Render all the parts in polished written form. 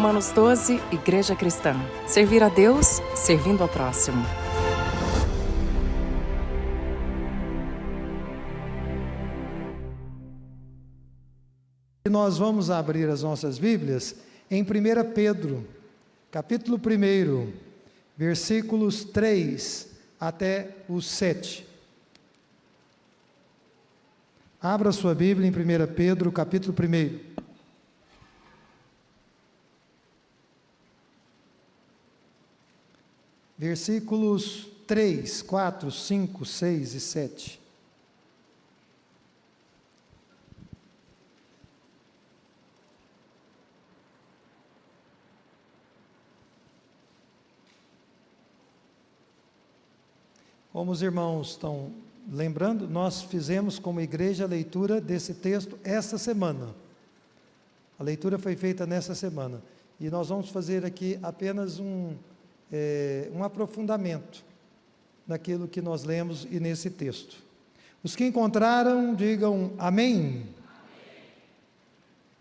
Romanos 12, Igreja Cristã. Servir a Deus, servindo ao próximo. Nós vamos abrir as nossas Bíblias em 1 Pedro, capítulo 1, versículos 3 até o 7. Abra sua Bíblia em 1 Pedro, capítulo 1. Versículos 3, 4, 5, 6 e 7. Como os irmãos estão lembrando, nós fizemos como igreja a leitura desse texto esta semana. A leitura foi feita nessa semana. E nós vamos fazer aqui apenas um aprofundamento naquilo que nós lemos e nesse texto. Os que encontraram, digam amém.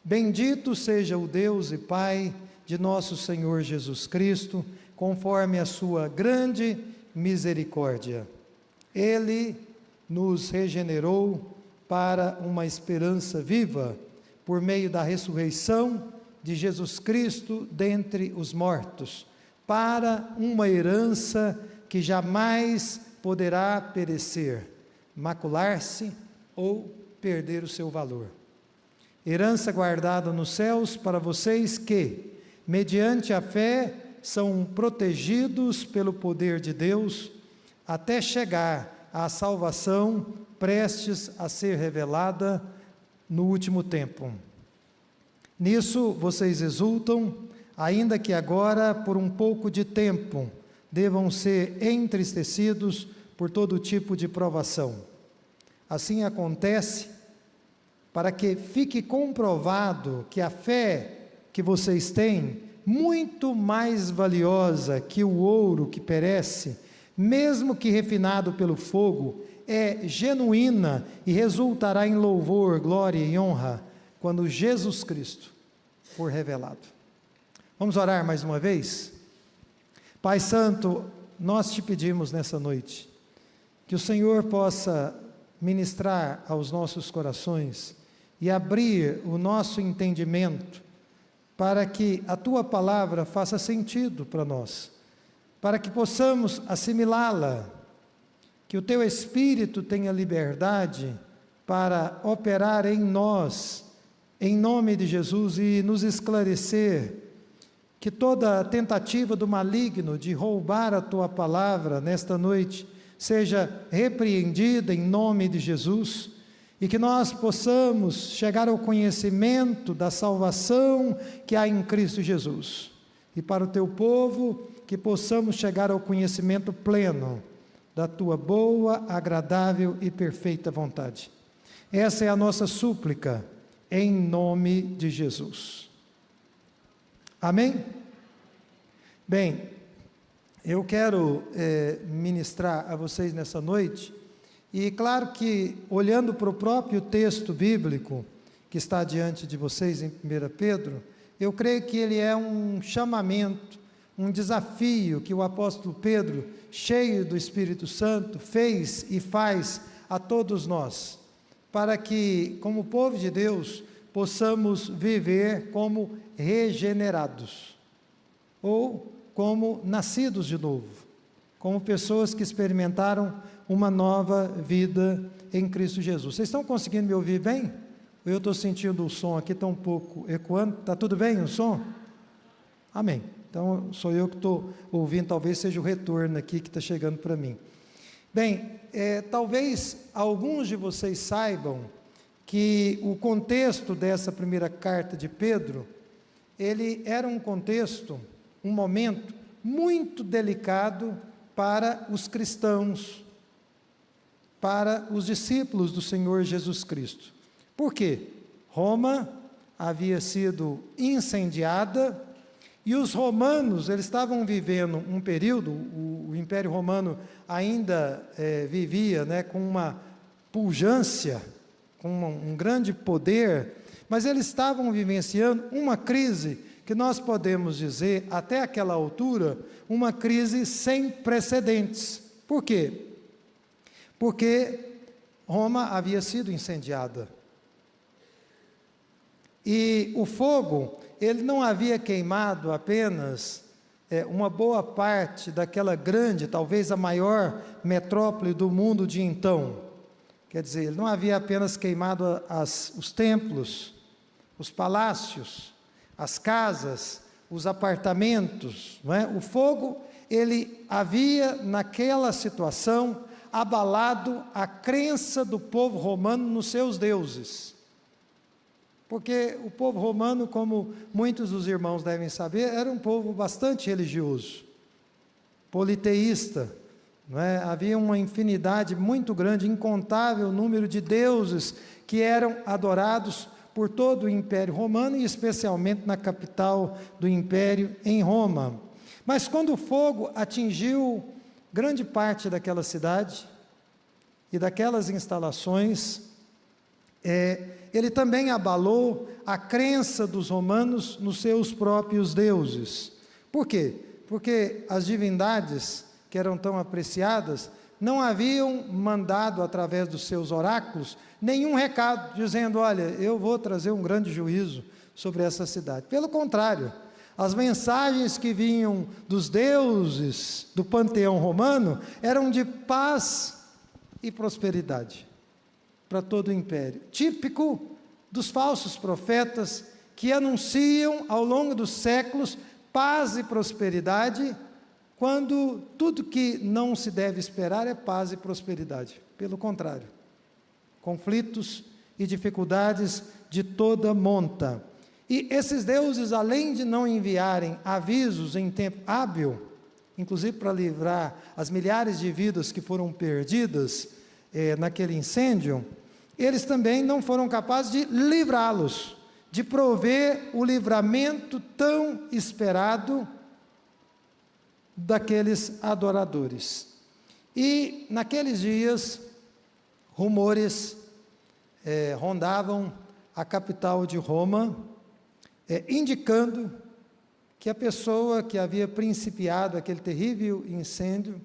Bendito seja o Deus e Pai de nosso Senhor Jesus Cristo, conforme a sua grande misericórdia. Ele nos regenerou para uma esperança viva, por meio da ressurreição de Jesus Cristo dentre os mortos, para uma herança que jamais poderá perecer, macular-se ou perder o seu valor. Herança guardada nos céus para vocês que, mediante a fé, são protegidos pelo poder de Deus, até chegar à salvação prestes a ser revelada no último tempo. Nisso vocês exultam, ainda que agora, por um pouco de tempo, devam ser entristecidos por todo tipo de provação. Assim acontece para que fique comprovado que a fé que vocês têm, muito mais valiosa que o ouro que perece, mesmo que refinado pelo fogo, é genuína e resultará em louvor, glória e honra, quando Jesus Cristo for revelado. Vamos orar mais uma vez? Pai Santo, nós te pedimos nessa noite, que o Senhor possa ministrar aos nossos corações e abrir o nosso entendimento, para que a Tua palavra faça sentido para nós, para que possamos assimilá-la, que o Teu Espírito tenha liberdade para operar em nós, em nome de Jesus, e nos esclarecer, que toda tentativa do maligno de roubar a Tua palavra nesta noite seja repreendida em nome de Jesus, e que nós possamos chegar ao conhecimento da salvação que há em Cristo Jesus. E para o Teu povo, que possamos chegar ao conhecimento pleno da Tua boa, agradável e perfeita vontade. Essa é a nossa súplica, em nome de Jesus. Amém? Bem, eu quero ministrar a vocês nessa noite, e claro que, olhando para o próprio texto bíblico, que está diante de vocês em 1 Pedro, eu creio que ele é um chamamento, um desafio que o apóstolo Pedro, cheio do Espírito Santo, fez e faz a todos nós, para que, como povo de Deus, possamos viver como regenerados, ou como nascidos de novo, como pessoas que experimentaram uma nova vida em Cristo Jesus. Vocês estão conseguindo me ouvir bem? Ou eu estou sentindo o som aqui, está um pouco ecoando? Está tudo bem o som? Amém. Então, sou eu que estou ouvindo, talvez seja o retorno aqui que está chegando para mim. Bem, talvez alguns de vocês saibam que o contexto dessa primeira carta de Pedro, ele era um contexto, um momento muito delicado para os cristãos, para os discípulos do Senhor Jesus Cristo. Por quê? Roma havia sido incendiada, e os romanos, eles estavam vivendo um período, o Império Romano ainda vivia com uma pujança, com um grande poder, mas eles estavam vivenciando uma crise que nós podemos dizer, até aquela altura, uma crise sem precedentes. Por quê? Porque Roma havia sido incendiada. E o fogo, ele não havia queimado apenas uma boa parte daquela grande, talvez a maior metrópole do mundo de então. Quer dizer, ele não havia apenas queimado os templos, os palácios, as casas, os apartamentos, não é? O fogo, ele havia naquela situação abalado a crença do povo romano nos seus deuses. Porque o povo romano, como muitos dos irmãos devem saber, era um povo bastante religioso, politeísta, não é? Havia uma infinidade muito grande, incontável número de deuses que eram adorados por todo o Império Romano e especialmente na capital do Império, em Roma. Mas quando o fogo atingiu grande parte daquela cidade e daquelas instalações, ele também abalou a crença dos romanos nos seus próprios deuses. Por quê? Porque as divindades que eram tão apreciadas não haviam mandado através dos seus oráculos nenhum recado dizendo: olha, eu vou trazer um grande juízo sobre essa cidade. Pelo contrário, as mensagens que vinham dos deuses do panteão romano eram de paz e prosperidade para todo o império, típico dos falsos profetas que anunciam ao longo dos séculos paz e prosperidade, quando tudo que não se deve esperar é paz e prosperidade. Pelo contrário, conflitos e dificuldades de toda monta. E esses deuses, além de não enviarem avisos em tempo hábil, inclusive para livrar as milhares de vidas que foram perdidas naquele incêndio, eles também não foram capazes de livrá-los, de prover o livramento tão esperado daqueles adoradores. E naqueles dias, rumores rondavam a capital de Roma, indicando que a pessoa que havia principiado aquele terrível incêndio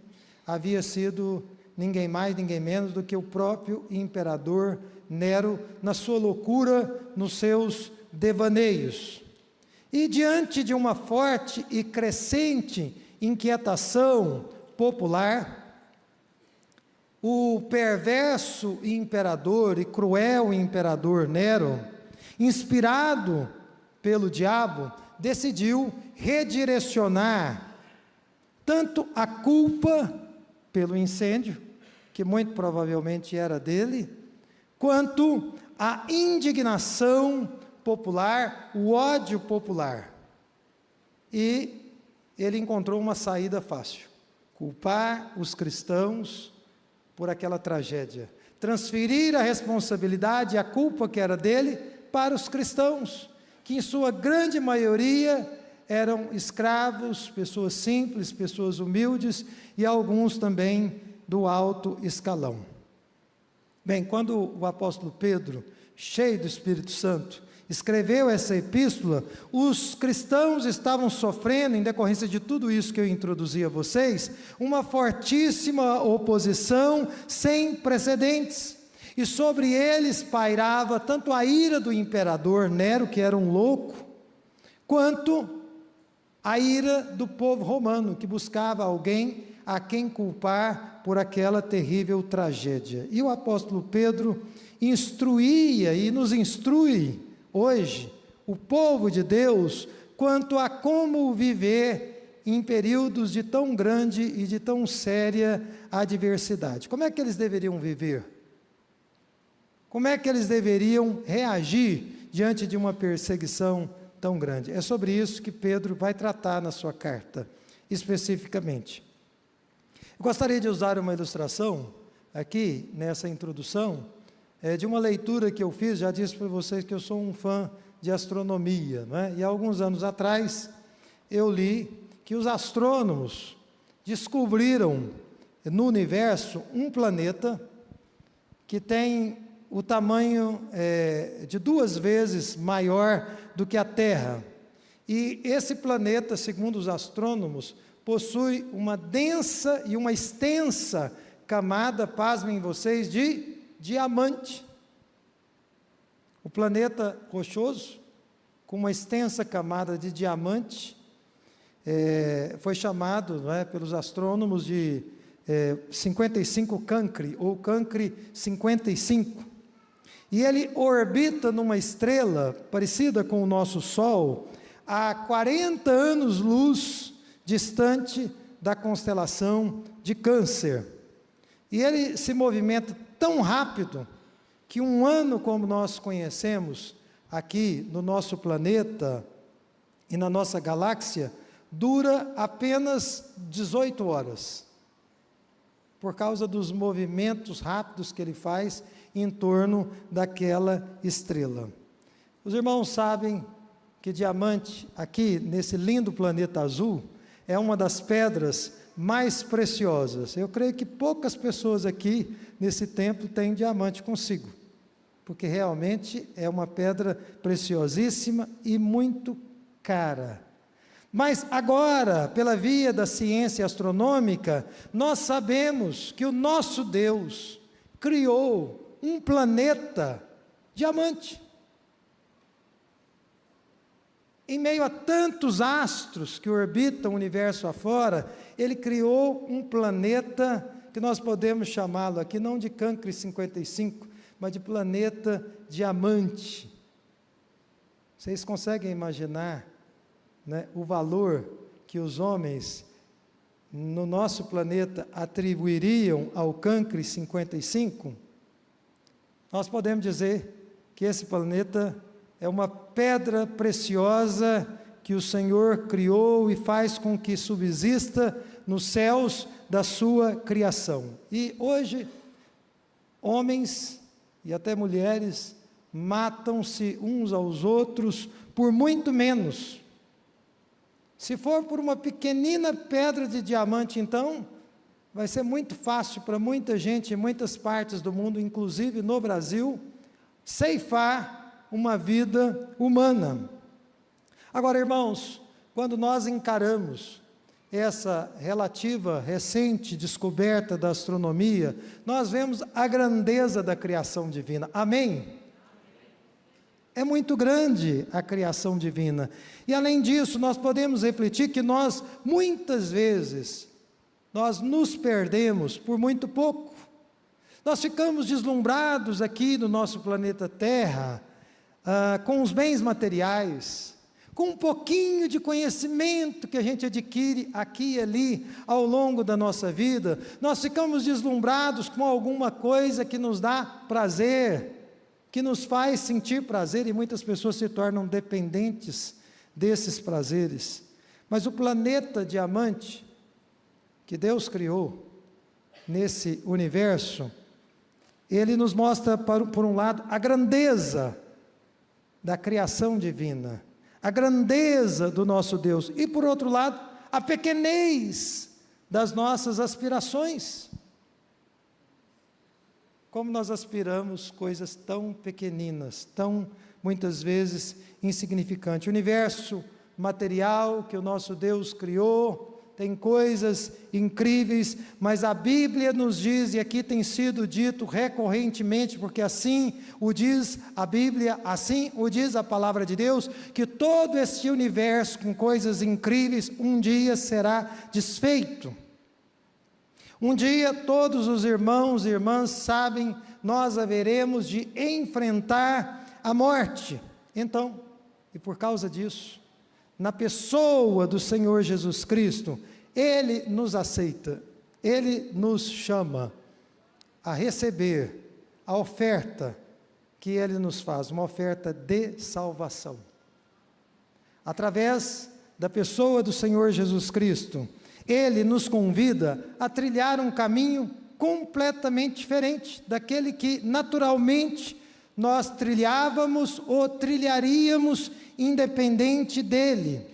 havia sido ninguém mais, ninguém menos do que o próprio imperador Nero, na sua loucura, nos seus devaneios. E diante de uma forte e crescente inquietação popular, o perverso imperador e cruel imperador Nero, inspirado pelo diabo, decidiu redirecionar tanto a culpa pelo incêndio, que muito provavelmente era dele, quanto a indignação popular, o ódio popular. E ele encontrou uma saída fácil: culpar os cristãos por aquela tragédia, transferir a responsabilidade e a culpa que era dele para os cristãos, que em sua grande maioria eram escravos, pessoas simples, pessoas humildes e alguns também do alto escalão. Bem, quando o apóstolo Pedro, cheio do Espírito Santo, escreveu essa epístola, os cristãos estavam sofrendo, em decorrência de tudo isso que eu introduzi a vocês, uma fortíssima oposição sem precedentes. E sobre eles pairava tanto a ira do imperador Nero, que era um louco, quanto a ira do povo romano, que buscava alguém a quem culpar por aquela terrível tragédia. E o apóstolo Pedro instruía e nos instrui hoje o povo de Deus quanto a como viver em períodos de tão grande e de tão séria adversidade. Como é que eles deveriam viver? Como é que eles deveriam reagir diante de uma perseguição tão grande? É sobre isso que Pedro vai tratar na sua carta, especificamente. Eu gostaria de usar uma ilustração aqui, nessa introdução, de uma leitura que eu fiz. Já disse para vocês que eu sou um fã de astronomia, não é? E há alguns anos atrás, eu li que os astrônomos descobriram no universo um planeta que tem o tamanho de 2 vezes maior do que a Terra. E esse planeta, segundo os astrônomos, possui uma densa e uma extensa camada, pasmem vocês, de diamante. O planeta rochoso, com uma extensa camada de diamante, foi chamado, pelos astrônomos de 55 Cancri, ou Cancri 55. E ele orbita numa estrela parecida com o nosso Sol, a 40 anos-luz distante da constelação de Câncer. E ele se movimenta tão rápido que um ano como nós conhecemos aqui no nosso planeta e na nossa galáxia dura apenas 18 horas, por causa dos movimentos rápidos que ele faz em torno daquela estrela. Os irmãos sabem que diamante, aqui nesse lindo planeta azul, é uma das pedras mais preciosas. Eu creio que poucas pessoas aqui nesse templo têm diamante consigo, porque realmente é uma pedra preciosíssima e muito cara. Mas agora, pela via da ciência astronômica, nós sabemos que o nosso Deus criou um planeta diamante. Em meio a tantos astros que orbitam o universo afora, ele criou um planeta que nós podemos chamá-lo aqui não de Cancri 55, mas de planeta diamante. Vocês conseguem imaginar, o valor que os homens no nosso planeta atribuiriam ao Cancri 55? Nós podemos dizer que esse planeta é uma pedra preciosa que o Senhor criou e faz com que subsista nos céus da sua criação. E hoje, homens e até mulheres matam-se uns aos outros por muito menos. Se for por uma pequenina pedra de diamante, então, vai ser muito fácil para muita gente em muitas partes do mundo, inclusive no Brasil, ceifar uma vida humana. Agora, irmãos, quando nós encaramos essa relativa, recente descoberta da astronomia, nós vemos a grandeza da criação divina. Amém? É muito grande a criação divina. E além disso, nós podemos refletir que nós, muitas vezes, nós nos perdemos por muito pouco. Nós ficamos deslumbrados aqui no nosso planeta Terra, com os bens materiais, com um pouquinho de conhecimento que a gente adquire aqui e ali ao longo da nossa vida. Nós ficamos deslumbrados com alguma coisa que nos dá prazer, que nos faz sentir prazer, e muitas pessoas se tornam dependentes desses prazeres. Mas o planeta diamante que Deus criou nesse universo, ele nos mostra, por um lado, a grandeza da criação divina, a grandeza do nosso Deus, e por outro lado, a pequenez das nossas aspirações. Como nós aspiramos coisas tão pequeninas, tão, muitas vezes, insignificantes. O universo material que o nosso Deus criou tem coisas incríveis, mas a Bíblia nos diz, e aqui tem sido dito recorrentemente, porque assim o diz a Bíblia, assim o diz a palavra de Deus, que todo este universo com coisas incríveis um dia será desfeito. Um dia todos os irmãos e irmãs sabem, nós haveremos de enfrentar a morte. Então, e por causa disso, na pessoa do Senhor Jesus Cristo, Ele nos aceita, Ele nos chama a receber a oferta que Ele nos faz, uma oferta de salvação. Através da pessoa do Senhor Jesus Cristo, Ele nos convida a trilhar um caminho completamente diferente daquele que naturalmente nós trilhávamos ou trilharíamos independente dEle.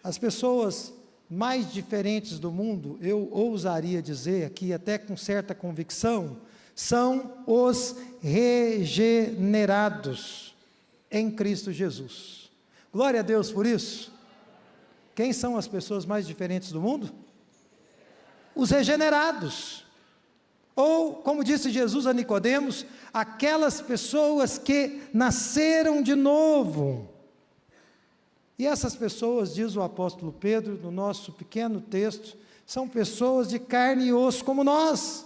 As pessoas mais diferentes do mundo, eu ousaria dizer aqui até com certa convicção, são os regenerados em Cristo Jesus. Glória a Deus por isso. Quem são as pessoas mais diferentes do mundo? Os regenerados. Ou, como disse Jesus a Nicodemos, aquelas pessoas que nasceram de novo. E essas pessoas, diz o apóstolo Pedro, no nosso pequeno texto, são pessoas de carne e osso como nós.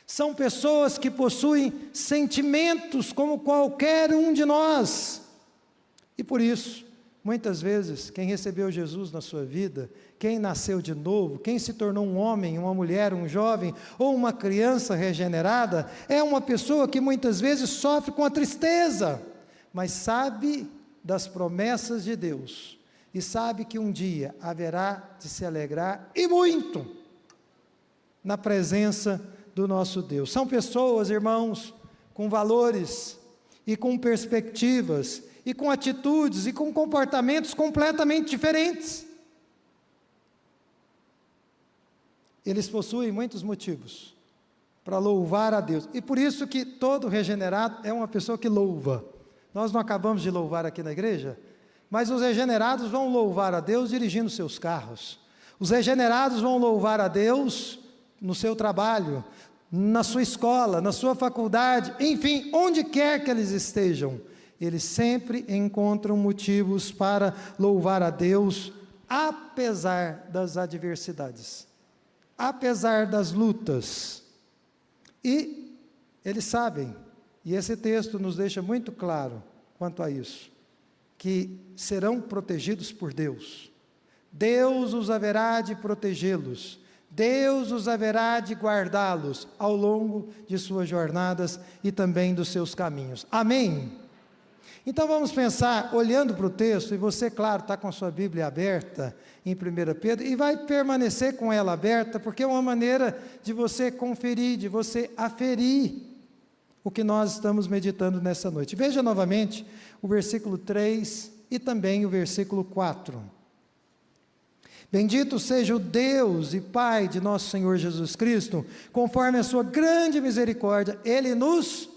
São pessoas que possuem sentimentos como qualquer um de nós. E por isso, muitas vezes, quem recebeu Jesus na sua vida, quem nasceu de novo, quem se tornou um homem, uma mulher, um jovem ou uma criança regenerada, é uma pessoa que muitas vezes sofre com a tristeza, mas sabe das promessas de Deus e sabe que um dia haverá de se alegrar e muito na presença do nosso Deus. São pessoas, irmãos, com valores e com perspectivas e com atitudes e com comportamentos completamente diferentes. Eles possuem muitos motivos para louvar a Deus, e por isso que todo regenerado é uma pessoa que louva. Nós não acabamos de louvar aqui na igreja, mas os regenerados vão louvar a Deus dirigindo seus carros, os regenerados vão louvar a Deus no seu trabalho, na sua escola, na sua faculdade, enfim, onde quer que eles estejam, eles sempre encontram motivos para louvar a Deus, apesar das adversidades, apesar das lutas. E eles sabem, e esse texto nos deixa muito claro quanto a isso, que serão protegidos por Deus. Deus os haverá de protegê-los, Deus os haverá de guardá-los ao longo de suas jornadas e também dos seus caminhos. Amém? Então vamos pensar, olhando para o texto, e você, claro, está com a sua Bíblia aberta em 1 Pedro, e vai permanecer com ela aberta, porque é uma maneira de você conferir, de você aferir o que nós estamos meditando nessa noite. Veja novamente o versículo 3 e também o versículo 4. Bendito seja o Deus e Pai de nosso Senhor Jesus Cristo, conforme a sua grande misericórdia, Ele nos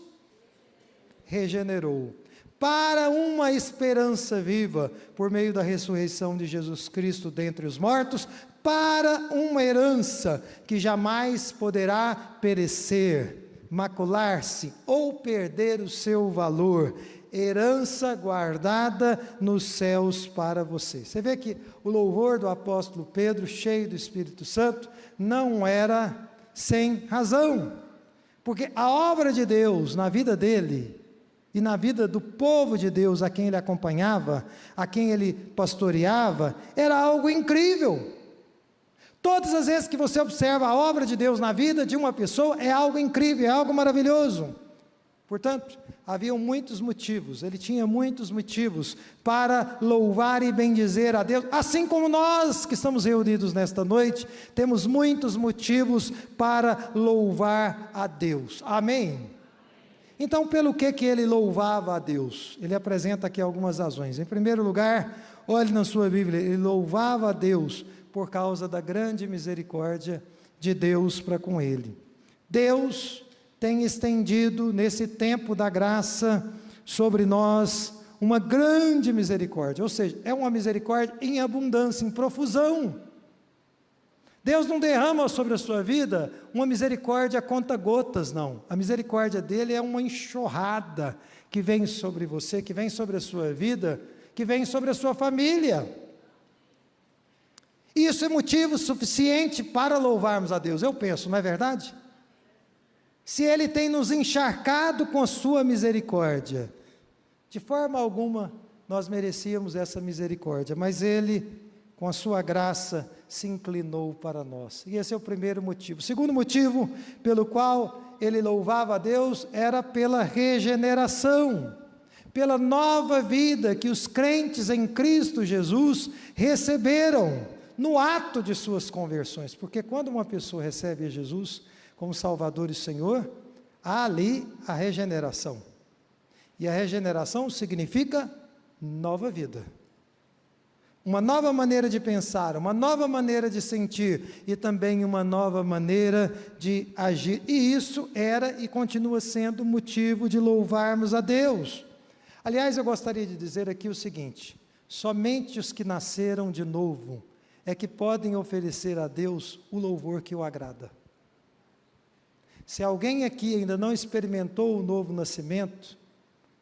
regenerou para uma esperança viva, por meio da ressurreição de Jesus Cristo dentre os mortos, para uma herança que jamais poderá perecer, macular-se ou perder o seu valor, herança guardada nos céus para você. Você vê que o louvor do apóstolo Pedro, cheio do Espírito Santo, não era sem razão, porque a obra de Deus na vida dele e na vida do povo de Deus a quem ele acompanhava, a quem ele pastoreava, era algo incrível. Todas as vezes que você observa a obra de Deus na vida de uma pessoa, é algo incrível, é algo maravilhoso. Portanto, haviam muitos motivos, ele tinha muitos motivos para louvar e bendizer a Deus, assim como nós que estamos reunidos nesta noite, temos muitos motivos para louvar a Deus. Amém? Então, pelo que ele louvava a Deus? Ele apresenta aqui algumas razões. Em primeiro lugar, olhe na sua Bíblia, ele louvava a Deus por causa da grande misericórdia de Deus para com ele. Deus tem estendido nesse tempo da graça sobre nós uma grande misericórdia, ou seja, é uma misericórdia em abundância, em profusão. Deus não derrama sobre a sua vida uma misericórdia a conta-gotas, não. A misericórdia dele é uma enxurrada que vem sobre você, que vem sobre a sua vida, que vem sobre a sua família. Isso é motivo suficiente para louvarmos a Deus, eu penso, não é verdade? Se Ele tem nos encharcado com a sua misericórdia, de forma alguma nós merecíamos essa misericórdia, mas Ele, com a sua graça, se inclinou para nós. E esse é o primeiro motivo. O segundo motivo pelo qual ele louvava a Deus era pela regeneração, pela nova vida que os crentes em Cristo Jesus receberam no ato de suas conversões. Porque quando uma pessoa recebe a Jesus como Salvador e Senhor, há ali a regeneração. E a regeneração significa nova vida. Uma nova maneira de pensar, uma nova maneira de sentir e também uma nova maneira de agir. E isso era e continua sendo motivo de louvarmos a Deus. Aliás, eu gostaria de dizer aqui o seguinte: Somente os que nasceram de novo é que podem oferecer a Deus o louvor que o agrada. Se alguém aqui ainda não experimentou o novo nascimento,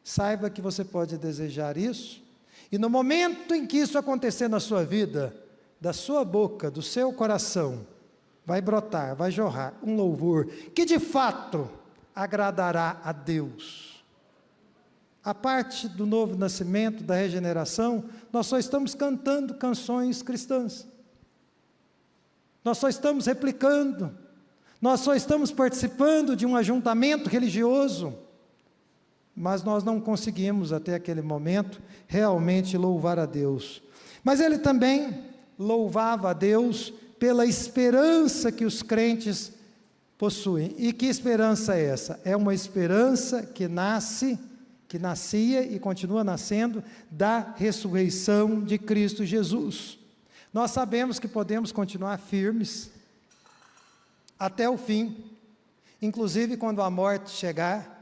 saiba que você pode desejar isso, e no momento em que isso acontecer na sua vida, da sua boca, do seu coração, vai brotar, vai jorrar um louvor que de fato agradará a Deus. A parte do novo nascimento, da regeneração, nós só estamos cantando canções cristãs. Nós só estamos replicando. Nós só estamos participando de um ajuntamento religioso. Mas nós não conseguimos até aquele momento realmente louvar a Deus. Mas ele também louvava a Deus pela esperança que os crentes possuem. E que esperança é essa? É uma esperança que nascia e continua nascendo da ressurreição de Cristo Jesus. Nós sabemos que podemos continuar firmes até o fim, inclusive quando a morte chegar,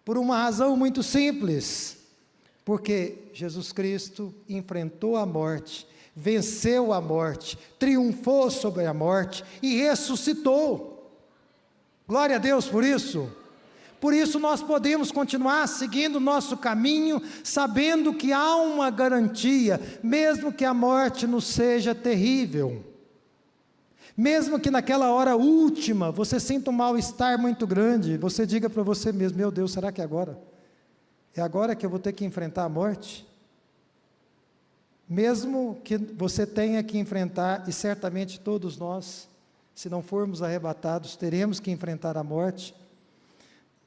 por uma razão muito simples, porque Jesus Cristo enfrentou a morte, venceu a morte, triunfou sobre a morte e ressuscitou. Glória a Deus por isso. Por isso nós podemos continuar seguindo o nosso caminho, sabendo que há uma garantia, mesmo que a morte nos seja terrível. Mesmo que naquela hora última você sinta um mal-estar muito grande, você diga para você mesmo: meu Deus, será que é agora? É agora que eu vou ter que enfrentar a morte? Mesmo que você tenha que enfrentar, e certamente todos nós, se não formos arrebatados, teremos que enfrentar a morte.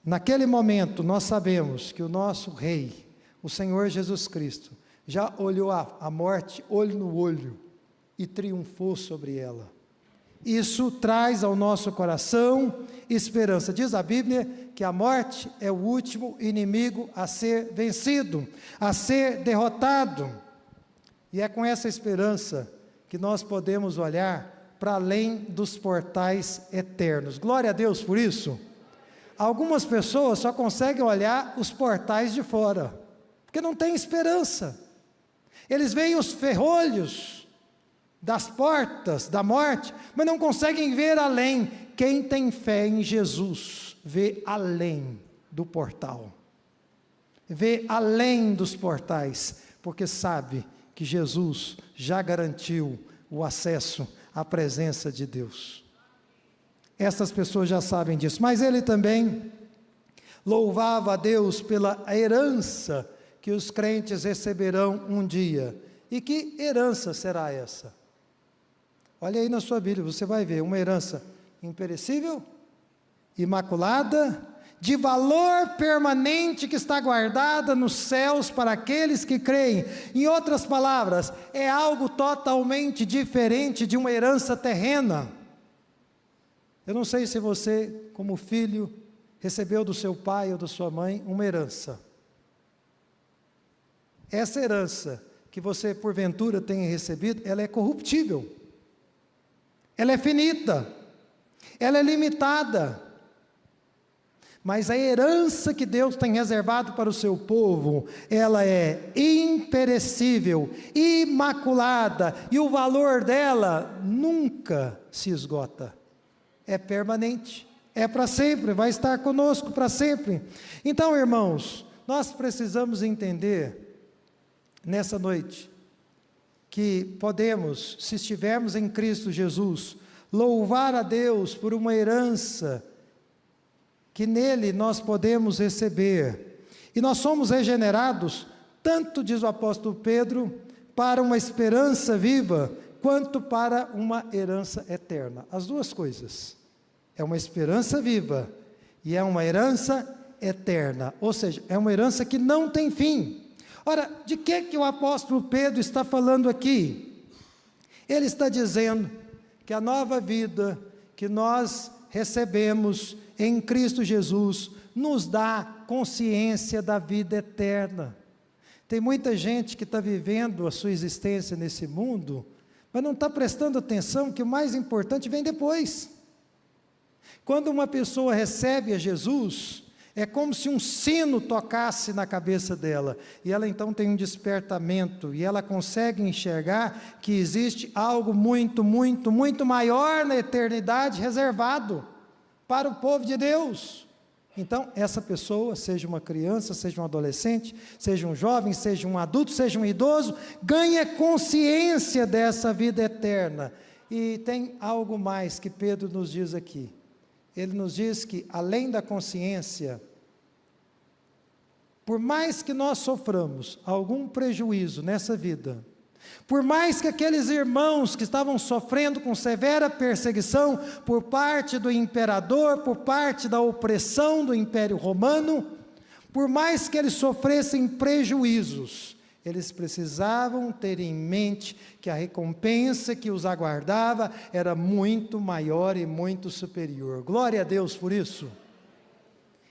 Naquele momento nós sabemos que o nosso Rei, o Senhor Jesus Cristo, já olhou a morte olho no olho e triunfou sobre ela. Isso traz ao nosso coração esperança. Diz a Bíblia que a morte é o último inimigo a ser vencido, a ser derrotado. E é com essa esperança que nós podemos olhar para além dos portais eternos. Glória a Deus por isso. Algumas pessoas só conseguem olhar os portais de fora, porque não tem esperança. Eles veem os ferrolhos das portas da morte, mas não conseguem ver além. Quem tem fé em Jesus, vê além do portal, vê além dos portais, porque sabe que Jesus já garantiu o acesso à presença de Deus. Essas pessoas já sabem disso, mas ele também louvava a Deus pela herança que os crentes receberão um dia. E que herança será essa? Olha aí na sua Bíblia, você vai ver uma herança imperecível, imaculada, de valor permanente que está guardada nos céus para aqueles que creem. Em outras palavras, é algo totalmente diferente de uma herança terrena. Eu não sei se você, como filho, recebeu do seu pai ou da sua mãe uma herança. Essa herança que você porventura tenha recebido, ela é corruptível. Ela é finita. Ela é limitada. Mas a herança que Deus tem reservado para o seu povo, ela é imperecível, imaculada, e o valor dela nunca se esgota. É permanente, é para sempre, vai estar conosco para sempre. Então, irmãos, nós precisamos entender, nessa noite, que podemos, se estivermos em Cristo Jesus, louvar a Deus por uma herança que nele nós podemos receber. E nós somos regenerados, tanto, diz o apóstolo Pedro, para uma esperança viva, quanto para uma herança eterna. As duas coisas. É uma esperança viva e é uma herança eterna. Ou seja, é uma herança que não tem fim. Ora, de que o apóstolo Pedro está falando aqui? Ele está dizendo que a nova vida que nós recebemos em Cristo Jesus nos dá consciência da vida eterna. Tem muita gente que está vivendo a sua existência nesse mundo, mas não está prestando atenção que o mais importante vem depois. Quando uma pessoa recebe a Jesus, É como se um sino tocasse na cabeça dela, e ela então tem um despertamento, e ela consegue enxergar que existe algo muito, muito, muito maior na eternidade reservado para o povo de Deus. Então, essa pessoa, seja uma criança, seja um adolescente, seja um jovem, seja um adulto, seja um idoso, ganha consciência dessa vida eterna. E tem algo mais que Pedro nos diz aqui. Ele nos diz que, além da consciência, por mais que nós soframos algum prejuízo nessa vida, por mais que aqueles irmãos que estavam sofrendo com severa perseguição por parte do imperador, por parte da opressão do Império Romano, por mais que eles sofressem prejuízos, eles precisavam ter em mente que a recompensa que os aguardava era muito maior e muito superior. Glória a Deus por isso.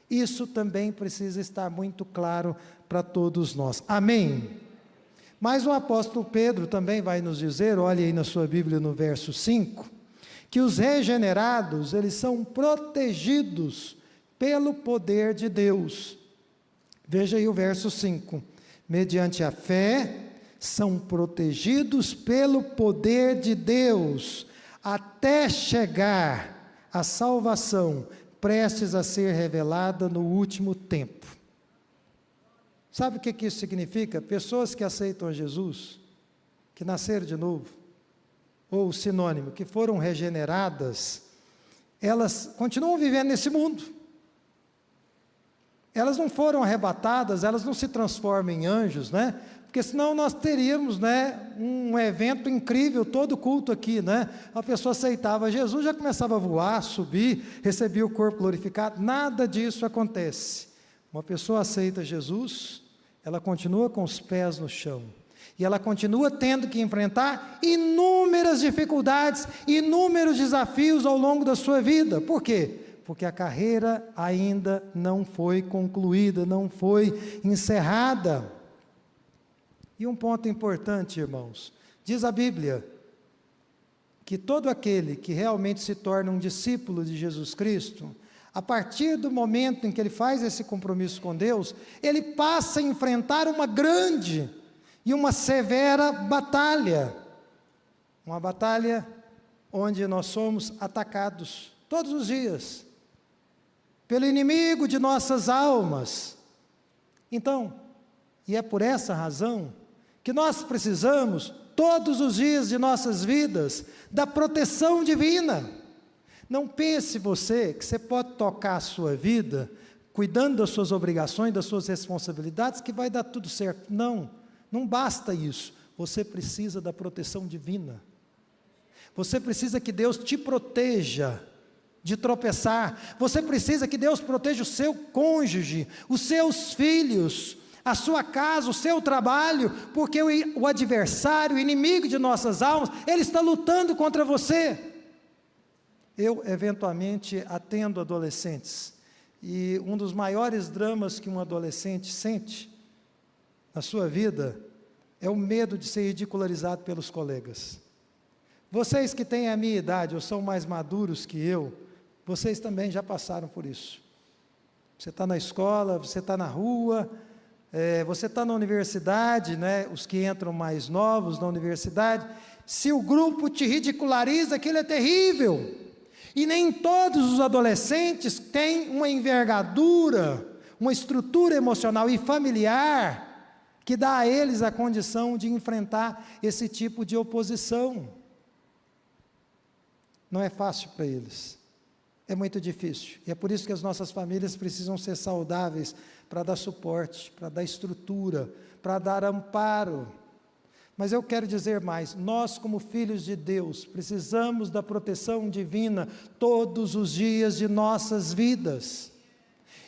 Isso também precisa estar muito claro para todos nós. Amém? Mas o apóstolo Pedro também vai nos dizer, olhe aí na sua Bíblia no verso 5, que os regenerados, eles são protegidos pelo poder de Deus. Veja aí o verso 5. Mediante a fé, são protegidos pelo poder de Deus, até chegar à salvação, prestes a ser revelada no último tempo. Sabe o que isso significa? Pessoas que aceitam a Jesus, que nasceram de novo, ou sinônimo, que foram regeneradas, elas continuam vivendo nesse mundo. Elas não foram arrebatadas, elas não se transformam em anjos, né? Porque senão nós teríamos, né, um evento incrível, todo culto aqui, né? A pessoa aceitava Jesus, já começava a voar, subir, recebia o corpo glorificado. Nada disso acontece. Uma pessoa aceita Jesus, ela continua com os pés no chão. E ela continua tendo que enfrentar inúmeras dificuldades, inúmeros desafios ao longo da sua vida. Por quê? Porque a carreira ainda não foi concluída, não foi encerrada. E um ponto importante, irmãos, diz a Bíblia, que todo aquele que realmente se torna um discípulo de Jesus Cristo, a partir do momento em que ele faz esse compromisso com Deus, ele passa a enfrentar uma grande e uma severa batalha. Uma batalha onde nós somos atacados todos os dias pelo inimigo de nossas almas. Então, e é por essa razão que nós precisamos, todos os dias de nossas vidas, da proteção divina. Não pense você que você pode tocar a sua vida, cuidando das suas obrigações, das suas responsabilidades, que vai dar tudo certo. Não, não basta isso. Você precisa da proteção divina. Você precisa que Deus te proteja de tropeçar. Você precisa que Deus proteja o seu cônjuge, os seus filhos, a sua casa, o seu trabalho, porque o adversário, o inimigo de nossas almas, ele está lutando contra você. Eu, eventualmente, atendo adolescentes, e um dos maiores dramas que um adolescente sente na sua vida é o medo de ser ridicularizado pelos colegas. Vocês que têm a minha idade, ou são mais maduros que eu, vocês também já passaram por isso. Você está na escola, você está na rua, você está na universidade, né? Os que entram mais novos na universidade, se o grupo te ridiculariza, aquilo é terrível. E nem todos os adolescentes têm uma envergadura, uma estrutura emocional e familiar que dá a eles a condição de enfrentar esse tipo de oposição. Não é fácil para eles, é muito difícil. E é por isso que as nossas famílias precisam ser saudáveis, para dar suporte, para dar estrutura, para dar amparo. Mas eu quero dizer mais, nós como filhos de Deus, precisamos da proteção divina todos os dias de nossas vidas.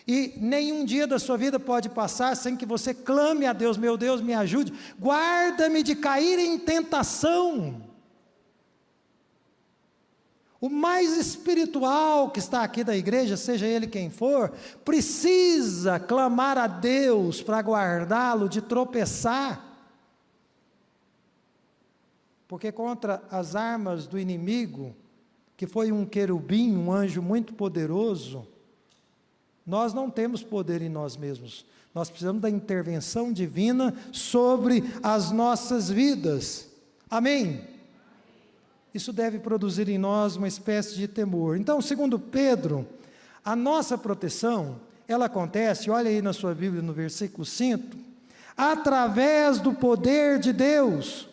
E nenhum dia da sua vida pode passar sem que você clame a Deus, meu Deus, me ajude, guarda-me de cair em tentação. O mais espiritual que está aqui da igreja, seja ele quem for, precisa clamar a Deus para guardá-lo de tropeçar. Porque contra as armas do inimigo, que foi um querubim, um anjo muito poderoso, Nós não temos poder em nós mesmos. Nós precisamos da intervenção divina sobre as nossas vidas. Amém? Isso deve produzir em nós uma espécie de temor. Então, segundo Pedro, a nossa proteção, ela acontece, olha aí na sua Bíblia no versículo 5, através do poder de Deus.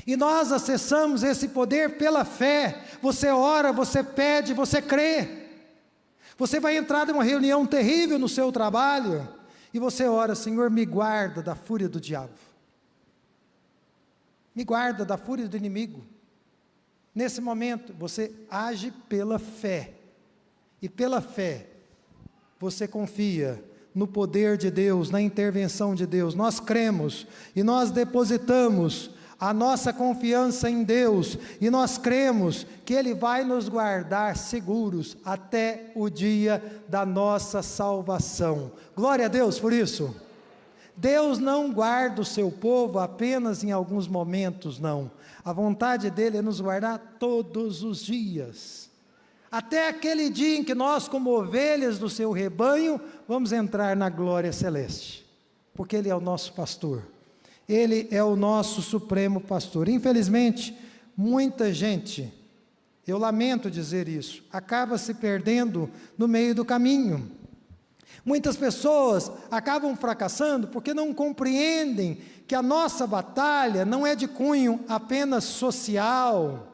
E nós acessamos esse poder pela fé. Você ora, você pede, você crê. Você vai entrar em uma reunião terrível no seu trabalho, e você ora: Senhor, me guarda da fúria do diabo. Me guarda da fúria do inimigo. Nesse momento, você age pela fé. E pela fé, você confia no poder de Deus, na intervenção de Deus. Nós cremos e nós depositamos a nossa confiança em Deus, e nós cremos que Ele vai nos guardar seguros até o dia da nossa salvação. Glória a Deus por isso. Deus não guarda o seu povo apenas em alguns momentos, não. A vontade dEle é nos guardar todos os dias. Até aquele dia em que nós, como ovelhas do seu rebanho, vamos entrar na glória celeste. Porque Ele é o nosso pastor. Ele é o nosso supremo pastor. Infelizmente, muita gente, eu lamento dizer isso, acaba se perdendo no meio do caminho. Muitas pessoas acabam fracassando porque não compreendem que a nossa batalha não é de cunho apenas social,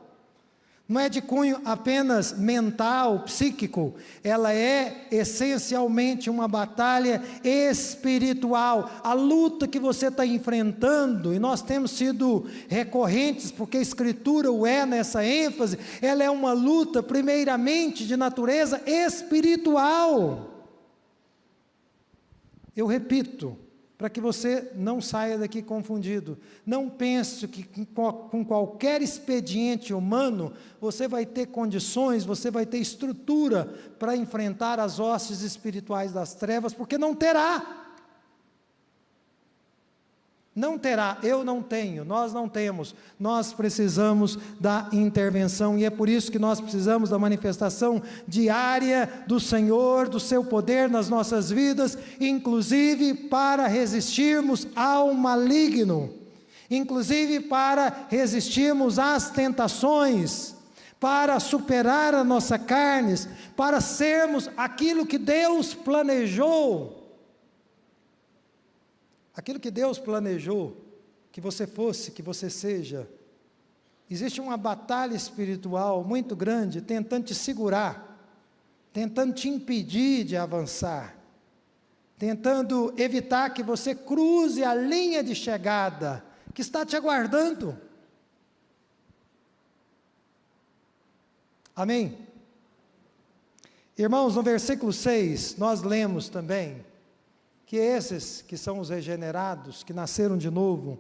não é de cunho apenas mental, psíquico, ela é essencialmente uma batalha espiritual. A luta que você está enfrentando, e nós temos sido recorrentes, porque a Escritura o é nessa ênfase, ela é uma luta primeiramente de natureza espiritual. Eu repito, para que você não saia daqui confundido, não pense que com qualquer expediente humano, você vai ter condições, você vai ter estrutura para enfrentar as hostes espirituais das trevas, porque não terá. Não terá, eu não tenho, nós não temos, nós precisamos da intervenção, e é por isso que nós precisamos da manifestação diária do Senhor, do seu poder nas nossas vidas, inclusive para resistirmos ao maligno, inclusive para resistirmos às tentações, para superar a nossa carne, para sermos aquilo que Deus planejou. Aquilo que Deus planejou que você fosse, que você seja. Existe uma batalha espiritual muito grande tentando te segurar, tentando te impedir de avançar, tentando evitar que você cruze a linha de chegada que está te aguardando. Amém? Irmãos, no versículo 6, nós lemos também que esses que são os regenerados, que nasceram de novo,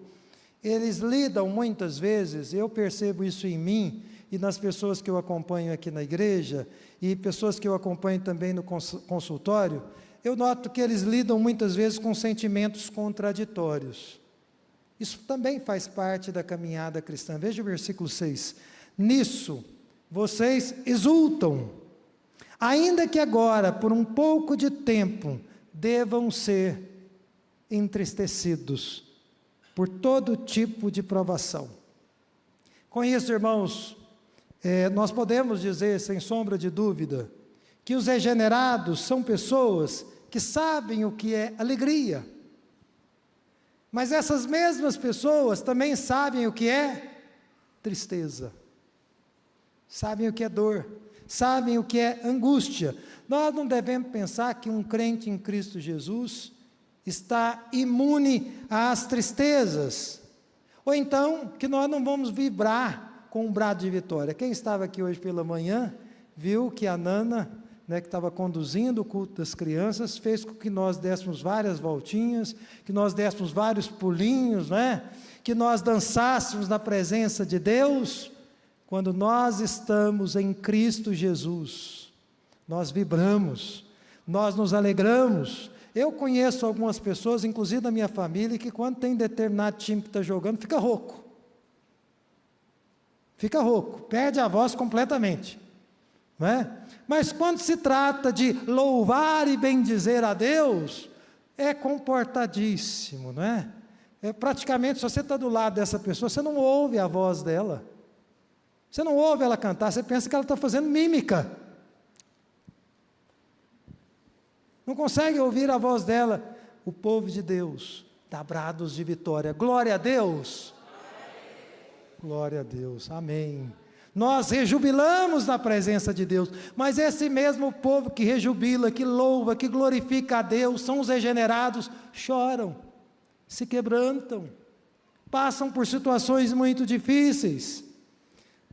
eles lidam muitas vezes, eu percebo isso em mim e nas pessoas que eu acompanho aqui na igreja, e pessoas que eu acompanho também no consultório, eu noto que eles lidam muitas vezes com sentimentos contraditórios. Isso também faz parte da caminhada cristã. Veja o versículo 6. Nisso, vocês exultam, ainda que agora, por um pouco de tempo, devam ser entristecidos por todo tipo de provação. Com isso, irmãos, nós podemos dizer, sem sombra de dúvida, que os regenerados são pessoas que sabem o que é alegria. Mas essas mesmas pessoas também sabem o que é tristeza, sabem o que é dor, sabem o que é angústia. Nós não devemos pensar que um crente em Cristo Jesus está imune às tristezas, ou então que nós não vamos vibrar com um brado de vitória. Quem estava aqui hoje pela manhã, viu que a Nana, que estava conduzindo o culto das crianças, fez com que nós dessemos várias voltinhas, que nós dessemos vários pulinhos, que nós dançássemos na presença de Deus. Quando nós estamos em Cristo Jesus, nós vibramos, nós nos alegramos. Eu conheço algumas pessoas, inclusive da minha família, que quando tem determinado time que está jogando, fica rouco, perde a voz completamente, não é? Mas quando se trata de louvar e bendizer a Deus, é comportadíssimo, não é? Praticamente, se você está do lado dessa pessoa, você não ouve a voz dela, você não ouve ela cantar, você pensa que ela está fazendo mímica, não consegue ouvir a voz dela. O povo de Deus dá brados de vitória. Glória a Deus! Glória a Deus, amém. Nós rejubilamos na presença de Deus, mas esse mesmo povo que rejubila, que louva, que glorifica a Deus, são os regenerados, choram, se quebrantam, passam por situações muito difíceis.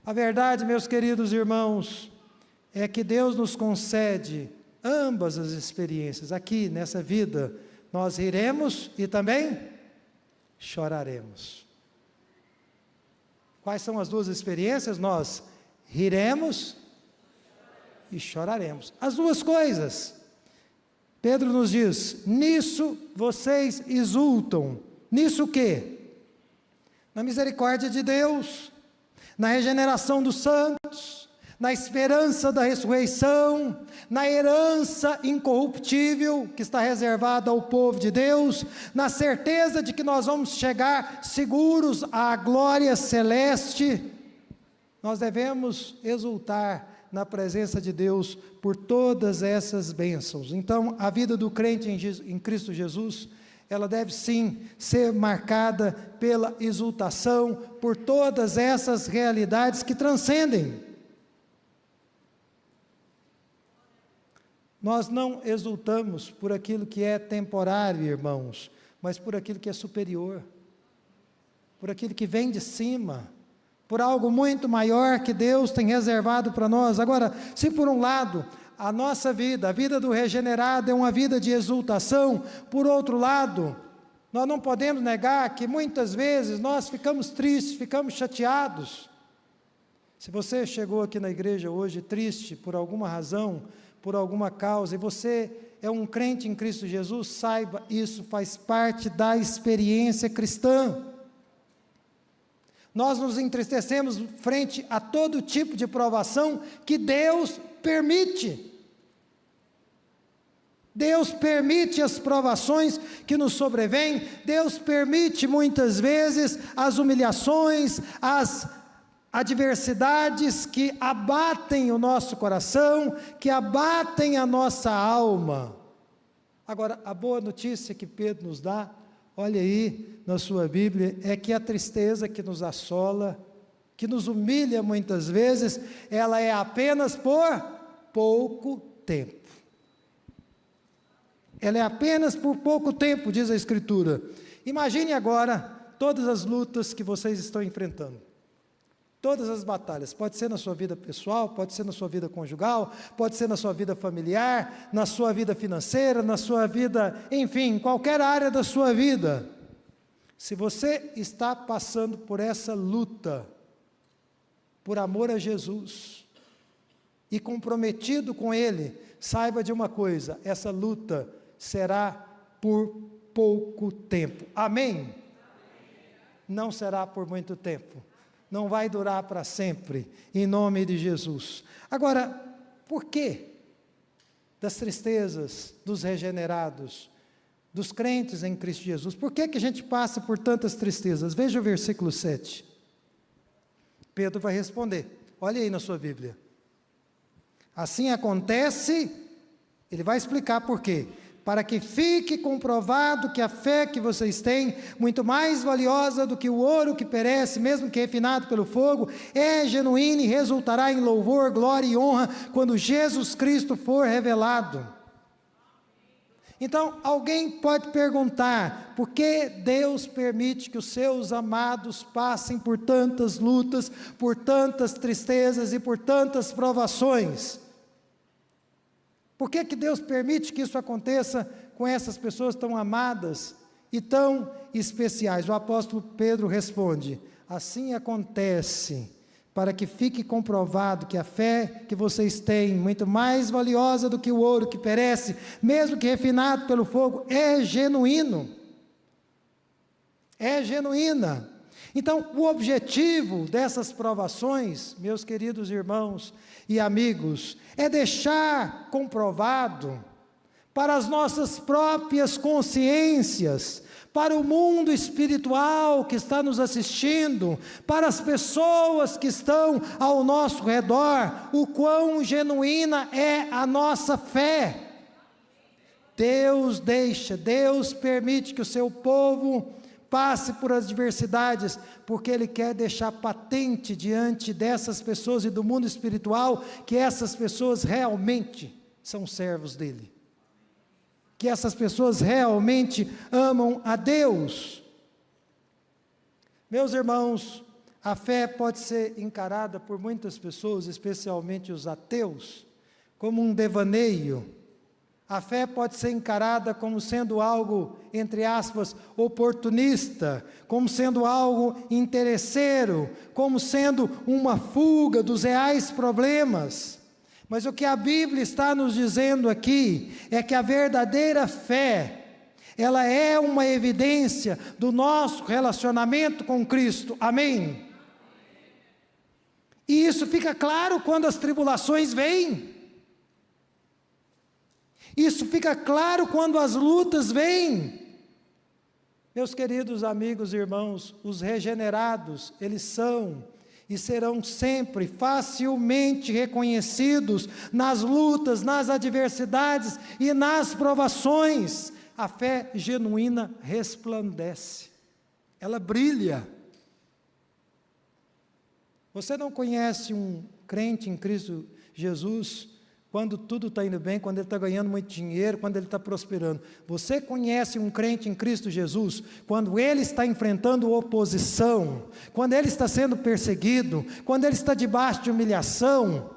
A verdade, meus queridos irmãos, é que Deus nos concede ambas as experiências. Aqui nessa vida, nós riremos e também choraremos. Quais são as duas experiências? Nós riremos e choraremos. As duas coisas. Pedro nos diz: nisso vocês exultam. Nisso o quê? Na misericórdia de Deus, na regeneração dos santos, na esperança da ressurreição, na herança incorruptível que está reservada ao povo de Deus, na certeza de que nós vamos chegar seguros à glória celeste. Nós devemos exultar na presença de Deus por todas essas bênçãos. Então, a vida do crente em Cristo Jesus, ela deve sim ser marcada pela exultação, por todas essas realidades que transcendem. Nós não exultamos por aquilo que é temporário, irmãos, mas por aquilo que é superior, por aquilo que vem de cima, por algo muito maior que Deus tem reservado para nós. Agora, se por um lado, a nossa vida, a vida do regenerado é uma vida de exultação, por outro lado, nós não podemos negar que muitas vezes nós ficamos tristes, ficamos chateados. Se você chegou aqui na igreja hoje triste por alguma razão, por alguma causa, e você é um crente em Cristo Jesus, saiba, isso faz parte da experiência cristã. Nós nos entristecemos frente a todo tipo de provação que Deus permite. Deus permite as provações que nos sobrevêm, Deus permite muitas vezes as humilhações, as adversidades que abatem o nosso coração, que abatem a nossa alma. Agora, a boa notícia que Pedro nos dá, olha aí na sua Bíblia, é que a tristeza que nos assola, que nos humilha muitas vezes, ela é apenas por pouco tempo. Ela é apenas por pouco tempo, diz a Escritura. Imagine agora todas as lutas que vocês estão enfrentando. Todas as batalhas, pode ser na sua vida pessoal, pode ser na sua vida conjugal, pode ser na sua vida familiar, na sua vida financeira, na sua vida, enfim, qualquer área da sua vida. Se você está passando por essa luta, por amor a Jesus, e comprometido com Ele, saiba de uma coisa, essa luta será por pouco tempo. Amém? Não será por muito tempo. Não vai durar para sempre, em nome de Jesus. Agora, por que das tristezas dos regenerados, dos crentes em Cristo Jesus? Por que a gente passa por tantas tristezas? Veja o versículo 7. Pedro vai responder, olha aí na sua Bíblia. Assim acontece, ele vai explicar por quê. Para que fique comprovado que a fé que vocês têm, muito mais valiosa do que o ouro que perece, mesmo que refinado pelo fogo, é genuína e resultará em louvor, glória e honra, quando Jesus Cristo for revelado. Então, alguém pode perguntar, por que Deus permite que os seus amados passem por tantas lutas, por tantas tristezas e por tantas provações? Por que Deus permite que isso aconteça com essas pessoas tão amadas e tão especiais? O apóstolo Pedro responde, assim acontece, para que fique comprovado que a fé que vocês têm, muito mais valiosa do que o ouro que perece, mesmo que refinado pelo fogo, é genuíno, é genuína. Então, o objetivo dessas provações, meus queridos irmãos e amigos, é deixar comprovado para as nossas próprias consciências, para o mundo espiritual que está nos assistindo, para as pessoas que estão ao nosso redor, o quão genuína é a nossa fé. Deus permite que o seu povo passe por adversidades, porque Ele quer deixar patente diante dessas pessoas e do mundo espiritual, que essas pessoas realmente são servos dEle, que essas pessoas realmente amam a Deus. Meus irmãos, a fé pode ser encarada por muitas pessoas, especialmente os ateus, como um devaneio. A fé pode ser encarada como sendo algo, entre aspas, oportunista, como sendo algo interesseiro, como sendo uma fuga dos reais problemas. Mas o que a Bíblia está nos dizendo aqui é que a verdadeira fé, ela é uma evidência do nosso relacionamento com Cristo. Amém? E isso fica claro quando as tribulações vêm. Isso fica claro quando as lutas vêm. Meus queridos amigos e irmãos, os regenerados, eles são e serão sempre facilmente reconhecidos nas lutas, nas adversidades e nas provações. A fé genuína resplandece, ela brilha. Você não conhece um crente em Cristo Jesus quando tudo está indo bem, quando ele está ganhando muito dinheiro, quando ele está prosperando? Você conhece um crente em Cristo Jesus quando ele está enfrentando oposição, quando ele está sendo perseguido, quando ele está debaixo de humilhação,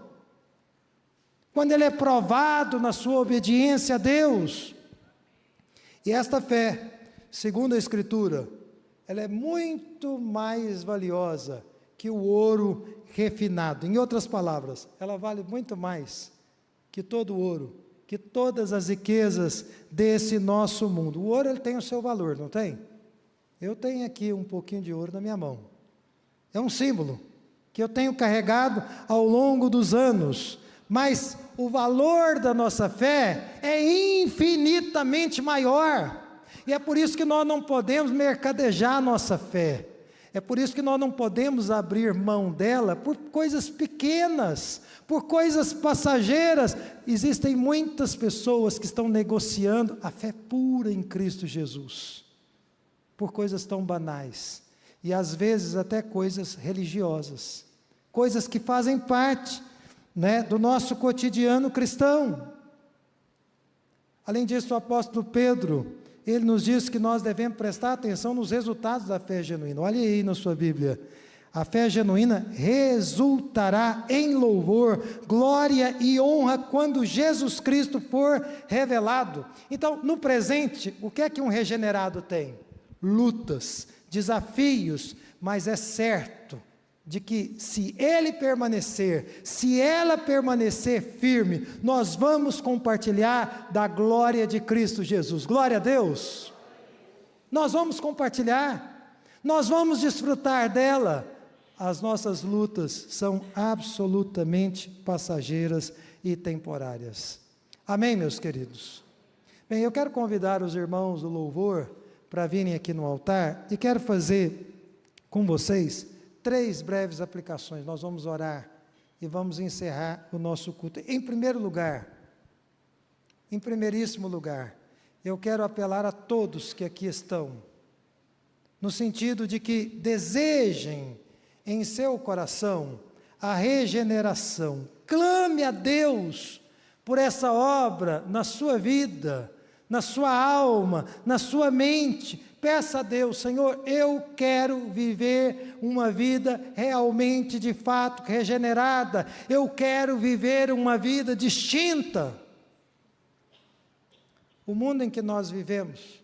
quando ele é provado na sua obediência a Deus? E esta fé, segundo a Escritura, ela é muito mais valiosa que o ouro refinado. Em outras palavras, ela vale muito mais que todo o ouro, que todas as riquezas desse nosso mundo. O ouro, ele tem o seu valor, não tem? Eu tenho aqui um pouquinho de ouro na minha mão. É um símbolo que eu tenho carregado ao longo dos anos, mas o valor da nossa fé é infinitamente maior, e é por isso que nós não podemos mercadejar a nossa fé. É por isso que nós não podemos abrir mão dela por coisas pequenas, por coisas passageiras. Existem muitas pessoas que estão negociando a fé pura em Cristo Jesus, por coisas tão banais, e às vezes até coisas religiosas, coisas que fazem parte, do nosso cotidiano cristão. Além disso, o apóstolo Pedro, ele nos diz que nós devemos prestar atenção nos resultados da fé genuína. Olha aí na sua Bíblia: a fé genuína resultará em louvor, glória e honra quando Jesus Cristo for revelado. Então, no presente, o que é que um regenerado tem? Lutas, desafios, mas é certo de que se ele permanecer, se ela permanecer firme, nós vamos compartilhar da glória de Cristo Jesus. Glória a Deus! Nós vamos compartilhar, nós vamos desfrutar dela. As nossas lutas são absolutamente passageiras e temporárias. Amém, meus queridos? Bem, eu quero convidar os irmãos do louvor para virem aqui no altar, e quero fazer com vocês 3 breves aplicações. Nós vamos orar e vamos encerrar o nosso culto. Em primeiríssimo lugar, eu quero apelar a todos que aqui estão, no sentido de que desejem em seu coração a regeneração. Clame a Deus por essa obra na sua vida, na sua alma, na sua mente. Peça a Deus: Senhor, eu quero viver uma vida realmente, de fato, regenerada. Eu quero viver uma vida distinta. O mundo em que nós vivemos,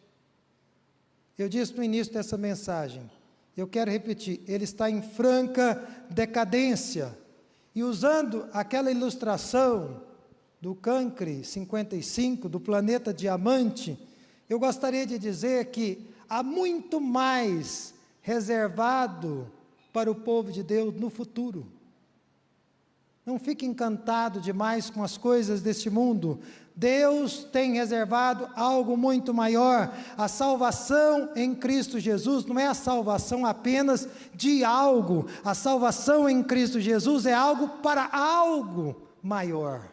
eu disse no início dessa mensagem, eu quero repetir, ele está em franca decadência. E usando aquela ilustração do Cancre 55, do planeta diamante, eu gostaria de dizer que há muito mais reservado para o povo de Deus no futuro. Não fique encantado demais com as coisas deste mundo. Deus tem reservado algo muito maior. A salvação em Cristo Jesus não é a salvação apenas de algo. A salvação em Cristo Jesus é algo para algo maior.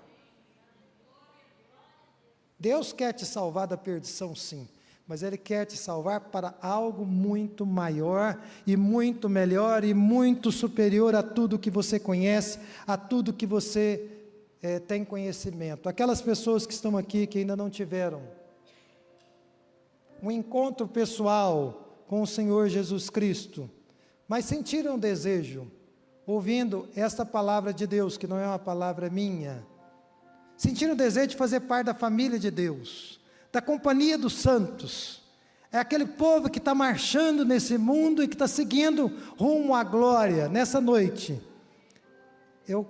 Deus quer te salvar da perdição, sim, mas Ele quer te salvar para algo muito maior e muito melhor e muito superior a tudo que você conhece, a tudo que você tem conhecimento. Aquelas pessoas que estão aqui que ainda não tiveram um encontro pessoal com o Senhor Jesus Cristo, mas sentiram desejo, ouvindo esta palavra de Deus, que não é uma palavra minha, sentiram desejo de fazer parte da família de Deus, da companhia dos santos. É aquele povo que está marchando nesse mundo e que está seguindo rumo à glória. Nessa noite, eu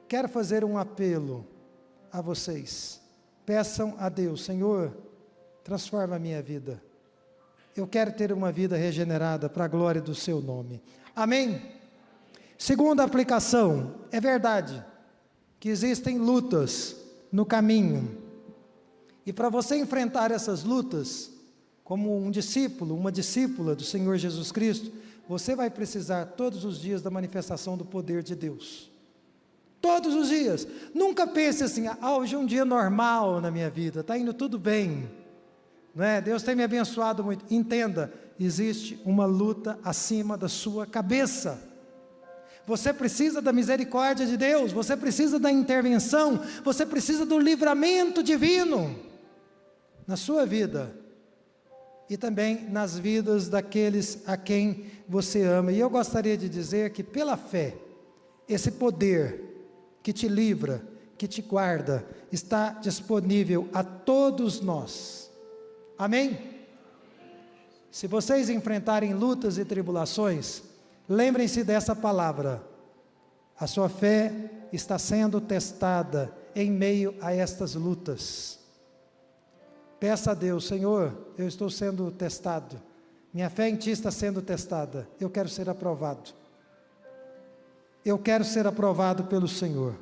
quero fazer um apelo a vocês. Peçam a Deus: Senhor, transforma a minha vida. Eu quero ter uma vida regenerada para a glória do seu nome. Amém? Segunda aplicação: é verdade que existem lutas no caminho. E para você enfrentar essas lutas, como um discípulo, uma discípula do Senhor Jesus Cristo, você vai precisar todos os dias da manifestação do poder de Deus. Todos os dias. Nunca pense assim: hoje é um dia normal na minha vida, está indo tudo bem, não é? Deus tem me abençoado muito. Entenda, existe uma luta acima da sua cabeça. Você precisa da misericórdia de Deus, você precisa da intervenção, você precisa do livramento divino na sua vida e também nas vidas daqueles a quem você ama. E eu gostaria de dizer que pela fé, esse poder que te livra, que te guarda, está disponível a todos nós. Amém? Se vocês enfrentarem lutas e tribulações, lembrem-se dessa palavra: a sua fé está sendo testada em meio a estas lutas. Peça a Deus: Senhor, eu estou sendo testado, minha fé em Ti está sendo testada, eu quero ser aprovado. Eu quero ser aprovado pelo Senhor.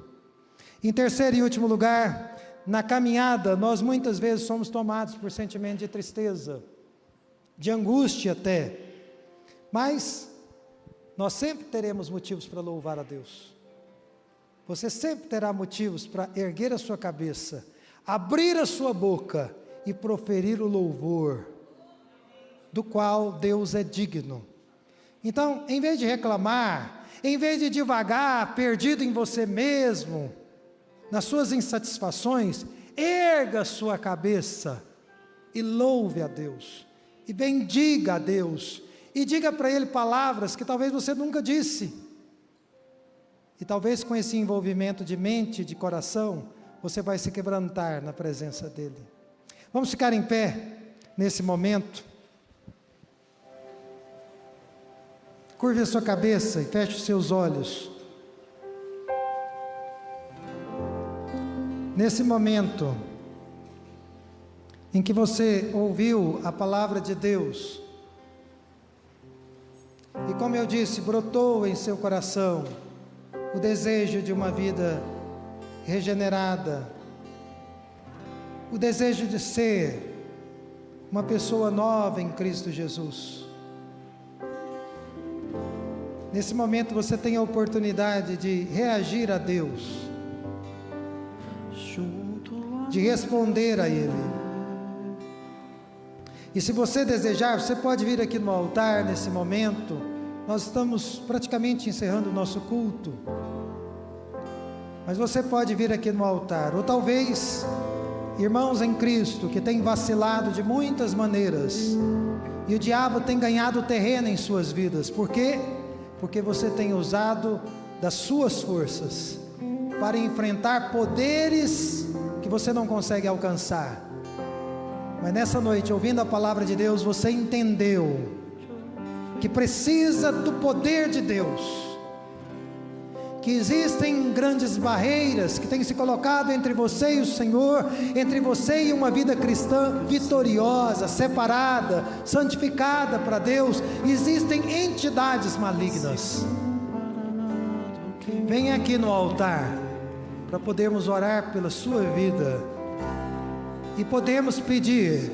Em terceiro e último lugar, na caminhada, nós muitas vezes somos tomados por sentimento de tristeza, de angústia até, mas nós sempre teremos motivos para louvar a Deus. Você sempre terá motivos para erguer a sua cabeça, abrir a sua boca e proferir o louvor, do qual Deus é digno. Então, em vez de reclamar, em vez de divagar, perdido em você mesmo, nas suas insatisfações, erga a sua cabeça e louve a Deus, e bendiga a Deus, e diga para Ele palavras que talvez você nunca disse, e talvez com esse envolvimento de mente, de coração, você vai se quebrantar na presença dEle. Vamos ficar em pé nesse momento. Curve a sua cabeça e feche os seus olhos. Nesse momento em que você ouviu a palavra de Deus, e como eu disse, brotou em seu coração o desejo de uma vida regenerada, o desejo de ser uma pessoa nova em Cristo Jesus. Nesse momento você tem a oportunidade de reagir a Deus, de responder a Ele. E se você desejar, você pode vir aqui no altar nesse momento. Nós estamos praticamente encerrando o nosso culto, mas você pode vir aqui no altar. Ou talvez irmãos em Cristo que têm vacilado de muitas maneiras, e o diabo tem ganhado terreno em suas vidas. Por quê? Porque você tem usado das suas forças para enfrentar poderes que você não consegue alcançar. Mas nessa noite, ouvindo a palavra de Deus, você entendeu que precisa do poder de Deus, que existem grandes barreiras que têm se colocado entre você e o Senhor, entre você e uma vida cristã vitoriosa, separada, santificada para Deus. Existem entidades malignas. Venha aqui no altar para podermos orar pela sua vida e podemos pedir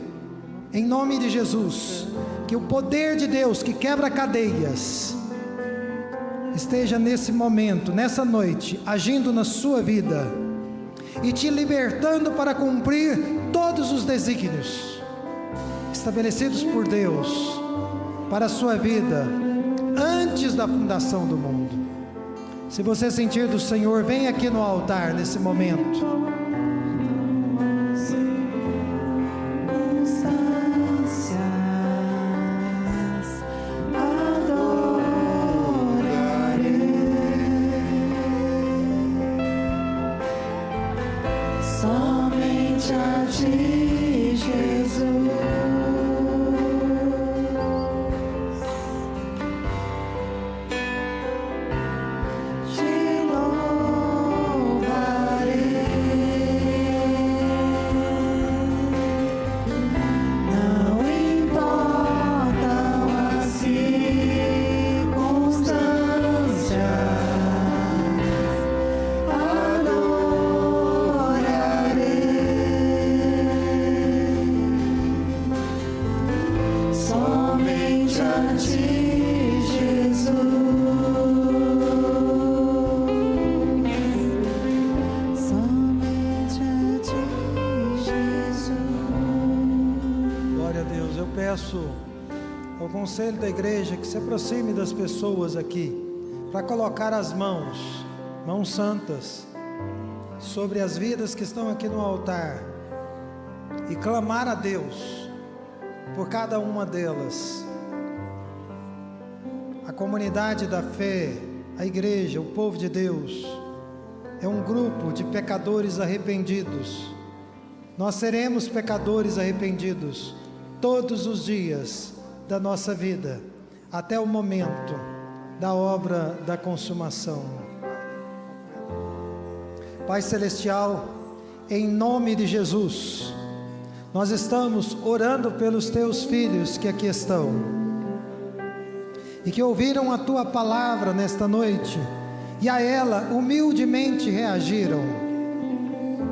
em nome de Jesus que o poder de Deus que quebra cadeias esteja nesse momento, nessa noite, agindo na sua vida e te libertando para cumprir todos os desígnios estabelecidos por Deus para a sua vida antes da fundação do mundo. Se você sentir do Senhor, vem aqui no altar nesse momento. Somente a ti, Jesus, te louvarei. Não importam as circunstâncias. Somente a ti, Jesus. Somente a ti, Jesus. Glória a Deus. Eu peço ao conselho da igreja que se aproxime das pessoas aqui para colocar as mãos santas sobre as vidas que estão aqui no altar e clamar a Deus por cada uma delas. A comunidade da fé, a igreja, o povo de Deus, é um grupo de pecadores arrependidos. Nós seremos pecadores arrependidos todos os dias da nossa vida, até o momento da obra da consumação. Pai Celestial, em nome de Jesus, nós estamos orando pelos teus filhos que aqui estão e que ouviram a tua palavra nesta noite e a ela humildemente reagiram,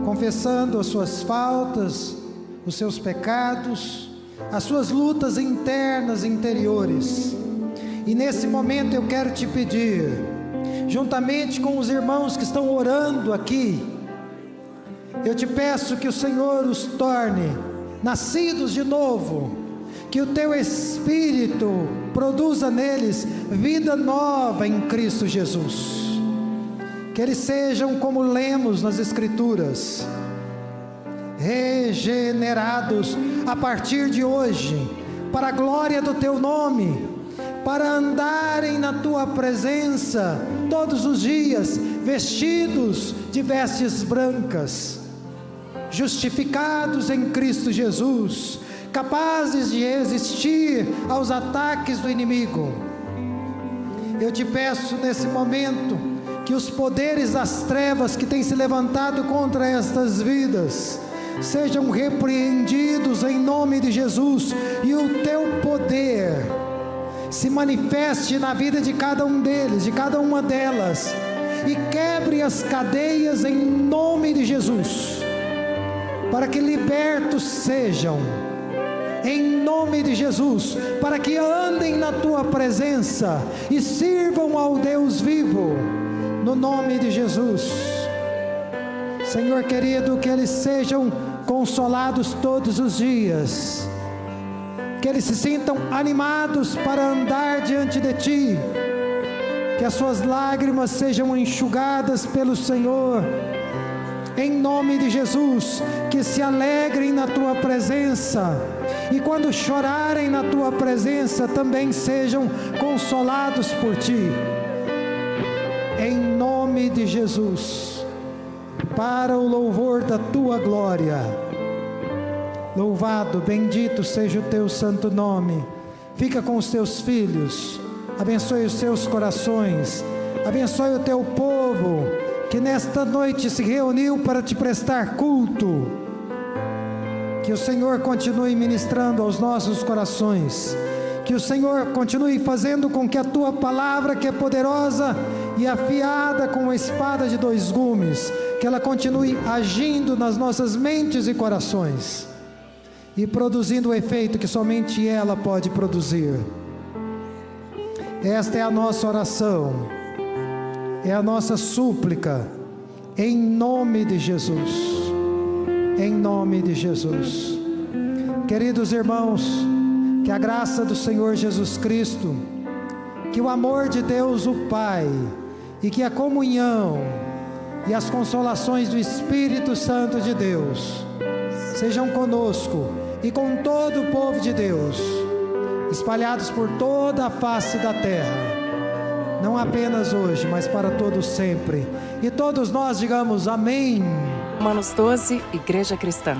confessando as suas faltas, os seus pecados, as suas lutas internas e interiores. E nesse momento eu quero te pedir, juntamente com os irmãos que estão orando aqui, eu te peço que o Senhor os torne nascidos de novo, que o teu Espírito produza neles vida nova em Cristo Jesus, que eles sejam como lemos nas Escrituras, regenerados a partir de hoje, para a glória do teu nome, para andarem na tua presença todos os dias, vestidos de vestes brancas, justificados em Cristo Jesus, capazes de resistir aos ataques do inimigo. Eu te peço nesse momento que os poderes das trevas que têm se levantado contra estas vidas sejam repreendidos em nome de Jesus, e o teu poder se manifeste na vida de cada um deles, de cada uma delas, e quebre as cadeias em nome de Jesus, para que libertos sejam, em nome de Jesus, para que andem na tua presença e sirvam ao Deus vivo, no nome de Jesus. Senhor querido, que eles sejam consolados todos os dias, que eles se sintam animados para andar diante de Ti, que as suas lágrimas sejam enxugadas pelo Senhor, em nome de Jesus, que se alegrem na Tua presença, e quando chorarem na Tua presença, também sejam consolados por Ti, em nome de Jesus, para o louvor da Tua glória. Louvado, bendito seja o Teu santo nome. Fica com os Teus filhos, abençoe os seus corações, abençoe o Teu povo, povo que nesta noite se reuniu para te prestar culto. Que o Senhor continue ministrando aos nossos corações. Que o Senhor continue fazendo com que a tua palavra, que é poderosa e afiada como uma espada de dois gumes, que ela continue agindo nas nossas mentes e corações e produzindo o efeito que somente ela pode produzir. Esta é a nossa oração, é a nossa súplica, em nome de Jesus, em nome de Jesus. Queridos irmãos, que a graça do Senhor Jesus Cristo, que o amor de Deus o Pai, e que a comunhão e as consolações do Espírito Santo de Deus sejam conosco e com todo o povo de Deus, espalhados por toda a face da terra, não apenas hoje, mas para todos sempre. E todos nós digamos amém. Romanos 12, Igreja Cristã.